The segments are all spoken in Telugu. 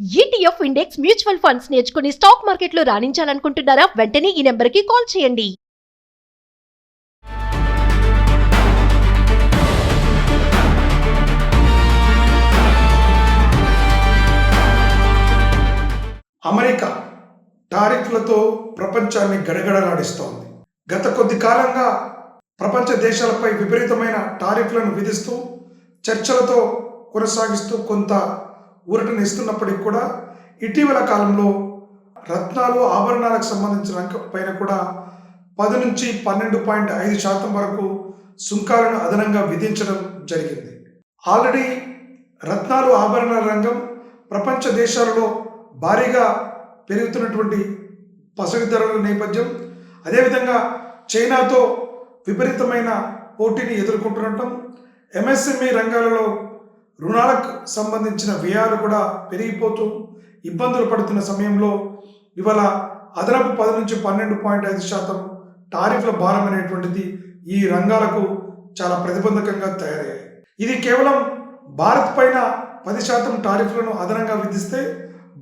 ఈటీఎఫ్ ఇండెక్స్ మ్యూచువల్ ఫండ్స్ నేర్చుకుని స్టాక్ మార్కెట్లో రాణించాలనుకుంటున్నారా? వెంటనే ఈ నెంబర్కి కాల్ చేయండి. అమెరికా టారిఫ్లతో ప్రపంచాన్ని గడగడలాడిస్తోంది. గత కొద్ది కాలంగా ప్రపంచ దేశాలపై విపరీతమైన టారిఫ్లను విధిస్తూ చర్చలతో కొనసాగిస్తూ కొంత ఊరటను ఇస్తున్నప్పటికీ కూడా ఇటీవల కాలంలో రత్నాలు ఆభరణాలకు సంబంధించిన రంగం పైన కూడా 10 నుంచి 12.5% వరకు సుంకాలను అదనంగా విధించడం జరిగింది. ఆల్రెడీ రత్నాలు ఆభరణాల రంగం ప్రపంచ దేశాలలో భారీగా పెరుగుతున్నటువంటి పసిడి ధరల నేపథ్యం, అదేవిధంగా చైనాతో విపరీతమైన పోటీని ఎదుర్కొంటుండటం, ఎంఎస్ఎంఈ రంగాలలో రుణాలకు సంబంధించిన వ్యయాలు కూడా పెరిగిపోతూ ఇబ్బందులు పడుతున్న సమయంలో ఇవాళ అదనపు 10 నుంచి 12.5% టారిఫ్ల భారం అనేటువంటిది ఈ రంగాలకు చాలా ప్రతిబంధకంగా తయారయ్యాయి. ఇది కేవలం భారత్ పైన 10% టారిఫ్లను అదనంగా విధిస్తే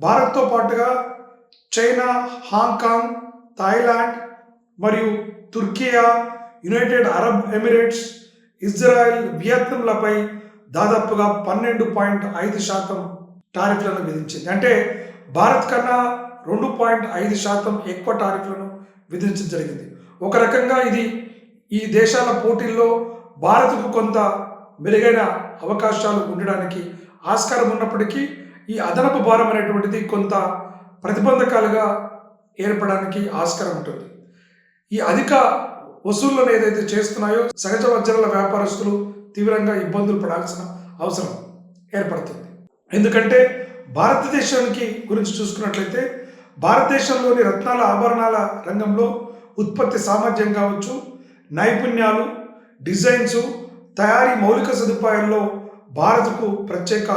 భారత్తో పాటుగా చైనా, హాంకాంగ్, థాయిలాండ్ మరియు Turkiye, United Arab Emirates, Israel, వియత్నాంలపై దాదాపుగా 12.5% టారిఫ్లను విధించింది. అంటే భారత్ కన్నా 2.5% ఎక్కువ టారిఫ్లను విధించడం జరిగింది. ఒక రకంగా ఇది ఈ దేశాల పోటీల్లో భారత్కు కొంత మెరుగైన అవకాశాలు ఉండడానికి ఆస్కారం ఉన్నప్పటికీ ఈ అదనపు భారం అనేటువంటిది కొంత ప్రతిబంధకాలుగా ఏర్పడడానికి ఆస్కారం ఉంటుంది. ఈ అధిక వసూళ్లను ఏదైతే చేస్తున్నాయో సహజ వజ్రాల వ్యాపారస్తులు తీవ్రంగా ఇబ్బందులు పడాల్సిన అవసరం ఏర్పడుతుంది. ఎందుకంటే భారతదేశానికి గురించి చూసుకున్నట్లయితే భారతదేశంలోని రత్నాల ఆభరణాల రంగంలో ఉత్పత్తి సామర్థ్యం కావచ్చు, నైపుణ్యాలు, డిజైన్స్, తయారీ మౌలిక సదుపాయాల్లో భారత్కు ప్రత్యేక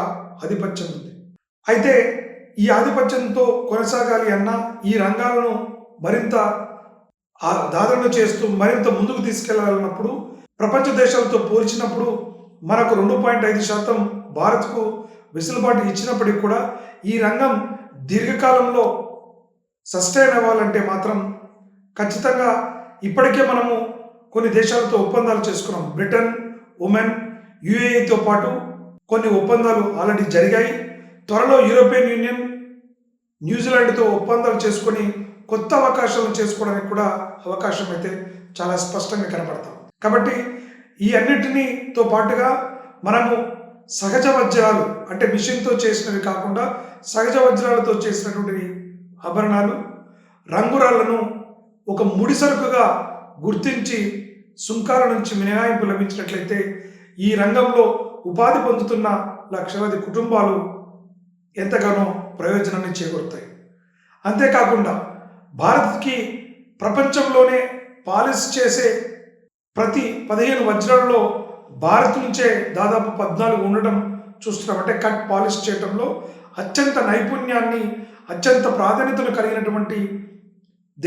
ఆధిపత్యం ఉంది. అయితే ఈ ఆధిపత్యంతో కొనసాగాలి అన్నా ఈ రంగాలను మరింత దాదన చేస్తూ మరింత ముందుకు తీసుకెళ్లాలన్నప్పుడు ప్రపంచ దేశాలతో పోల్చినప్పుడు మనకు 2.5% భారత్కు వెసులుబాటు ఇచ్చినప్పటికీ కూడా ఈ రంగం దీర్ఘకాలంలో సస్టైన్ అవ్వాలంటే మాత్రం ఖచ్చితంగా ఇప్పటికే మనము కొన్ని దేశాలతో ఒప్పందాలు చేసుకున్నాం. బ్రిటన్, ఒమెన్, యుఏఈతో పాటు కొన్ని ఒప్పందాలు ఆల్రెడీ జరిగాయి. త్వరలో యూరోపియన్ యూనియన్, న్యూజిలాండ్తో ఒప్పందాలు చేసుకొని కొత్త అవకాశాలను చేసుకోవడానికి కూడా అవకాశం అయితే చాలా స్పష్టంగా కనపడతాం. కాబట్టి ఈ అన్నిటితో పాటుగా మనము సహజ వజ్రాలు అంటే మిషన్తో చేసినవి కాకుండా సహజ వజ్రాలతో చేసినటువంటి ఆభరణాలు, రంగురాళ్లను ఒక ముడిసరుకుగా గుర్తించి సుంకాల నుంచి మినహాయింపు లభించినట్లయితే ఈ రంగంలో ఉపాధి పొందుతున్న లక్షలాది కుటుంబాలు ఎంతగానో ప్రయోజనాన్ని చేకూరుతాయి. అంతేకాకుండా భారత్కి ప్రపంచంలోనే పాలిష్ చేసే ప్రతి 15 వజ్రాలలో భారత్ నుంచే దాదాపు 14 ఉండడం చూస్తున్నాం. అంటే కట్ పాలిష్ చేయడంలో అత్యంత నైపుణ్యాన్ని, అత్యంత ప్రాధాన్యతను కలిగినటువంటి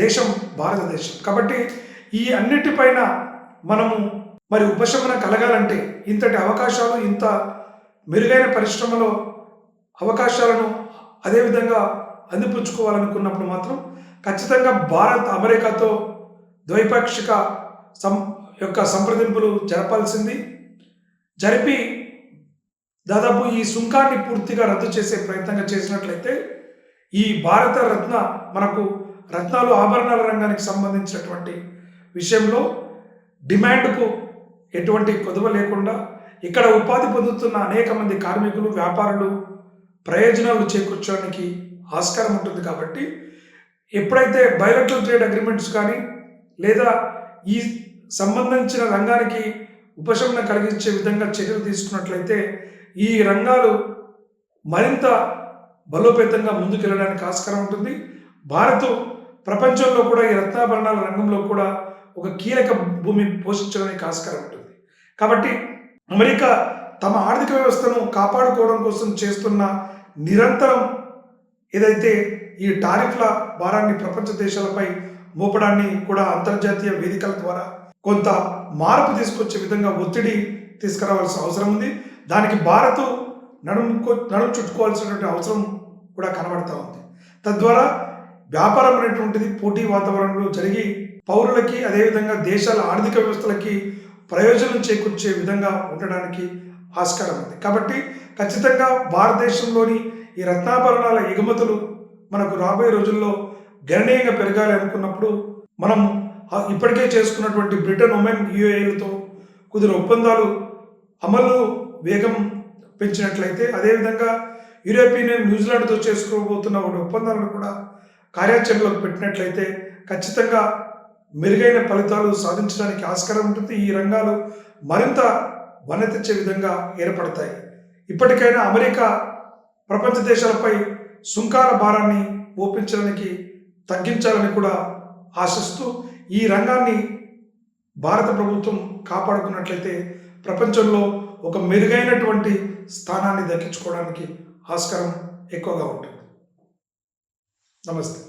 దేశం భారతదేశం. కాబట్టి ఈ అన్నిటిపైన మనము మరి ఉపశమనం కలగాలంటే ఇంతటి అవకాశాలు, ఇంత మెరుగైన పరిశ్రమలో అవకాశాలను అదేవిధంగా అందిపుచ్చుకోవాలనుకున్నప్పుడు మాత్రం ఖచ్చితంగా భారత్ అమెరికాతో ద్వైపాక్షిక సంప్రదింపులు జరపాల్సింది. జరిపి దాదాపు ఈ సుంకాన్ని పూర్తిగా రద్దు చేసే ప్రయత్నంగా చేసినట్లయితే ఈ భారత రత్న మనకు రత్నాలు ఆభరణాల రంగానికి సంబంధించినటువంటి విషయంలో డిమాండ్కు ఎటువంటి కొదవ లేకుండా ఇక్కడ ఉపాధి పొందుతున్న అనేక మంది కార్మికులు, వ్యాపారులు ప్రయోజనాలు చేకూర్చడానికి ఆస్కారం ఉంటుంది. కాబట్టి ఎప్పుడైతే బయోలెటరల్ ట్రేడ్ అగ్రిమెంట్స్ కానీ లేదా ఈ సంబంధించిన రంగానికి ఉపశమనం కలిగించే విధంగా చర్యలు తీసుకున్నట్లయితే ఈ రంగాలు మరింత బలోపేతంగా ముందుకెళ్ళడానికి ఆస్కారం ఉంటుంది. భారత్ ప్రపంచంలో కూడా ఈ రత్నాభరణాల రంగంలో కూడా ఒక కీలక భూమి పోషించడానికి ఆస్కారం ఉంటుంది. కాబట్టి అమెరికా తమ ఆర్థిక వ్యవస్థను కాపాడుకోవడం కోసం చేస్తున్న నిరంతరం ఏదైతే ఈ టారిఫ్ల భారాన్ని ప్రపంచ దేశాలపై మోపడాన్ని కూడా అంతర్జాతీయ వేదికల ద్వారా కొంత మార్పు తీసుకొచ్చే విధంగా ఒత్తిడి తీసుకురావాల్సిన అవసరం ఉంది. దానికి భారత్ నడుము చుట్టుకోవాల్సినటువంటి అవసరం కూడా కనబడతా ఉంది. తద్వారా వ్యాపారం అనేటువంటిది పోటీ వాతావరణంలో జరిగి పౌరులకి అదేవిధంగా దేశాల ఆర్థిక వ్యవస్థలకి ప్రయోజనం చేకూర్చే విధంగా ఉండడానికి ఆస్కారం ఉంది. కాబట్టి ఖచ్చితంగా భారతదేశంలోని ఈ రత్నాభరణాల ఎగుమతులు మనకు రాబోయే రోజుల్లో గణనీయంగా పెరగాలి అనుకున్నప్పుడు మనం ఇప్పటికే చేసుకున్నటువంటి బ్రిటన్, ఒమెన్, యుఏఈలతో కుదిరిన ఒప్పందాలు అమలు వేగం పెంచినట్లయితే, అదేవిధంగా యూరోపియన్ యూనియన్, న్యూజిలాండ్తో చేసుకోబోతున్న ఒక ఒప్పందాలను కూడా కార్యాచరణలోకి పెట్టినట్లయితే ఖచ్చితంగా మెరుగైన ఫలితాలు సాధించడానికి ఆస్కారం ఉంటుంది. ఈ రంగాలు మరింత వన్నె తెచ్చే విధంగా ఏర్పడతాయి. ఇప్పటికైనా అమెరికా ప్రపంచ దేశాలపై సుంకాల భారాన్ని తగ్గించాలని కూడా ఆశిస్తూ ఈ రంగాన్ని భారత ప్రభుత్వం కాపాడుకున్నట్లయితే ప్రపంచంలో ఒక మెరుగైనటువంటి స్థానాన్ని దక్కించుకోవడానికి ఆస్కారం ఎక్కువగా ఉంటుంది. నమస్తే.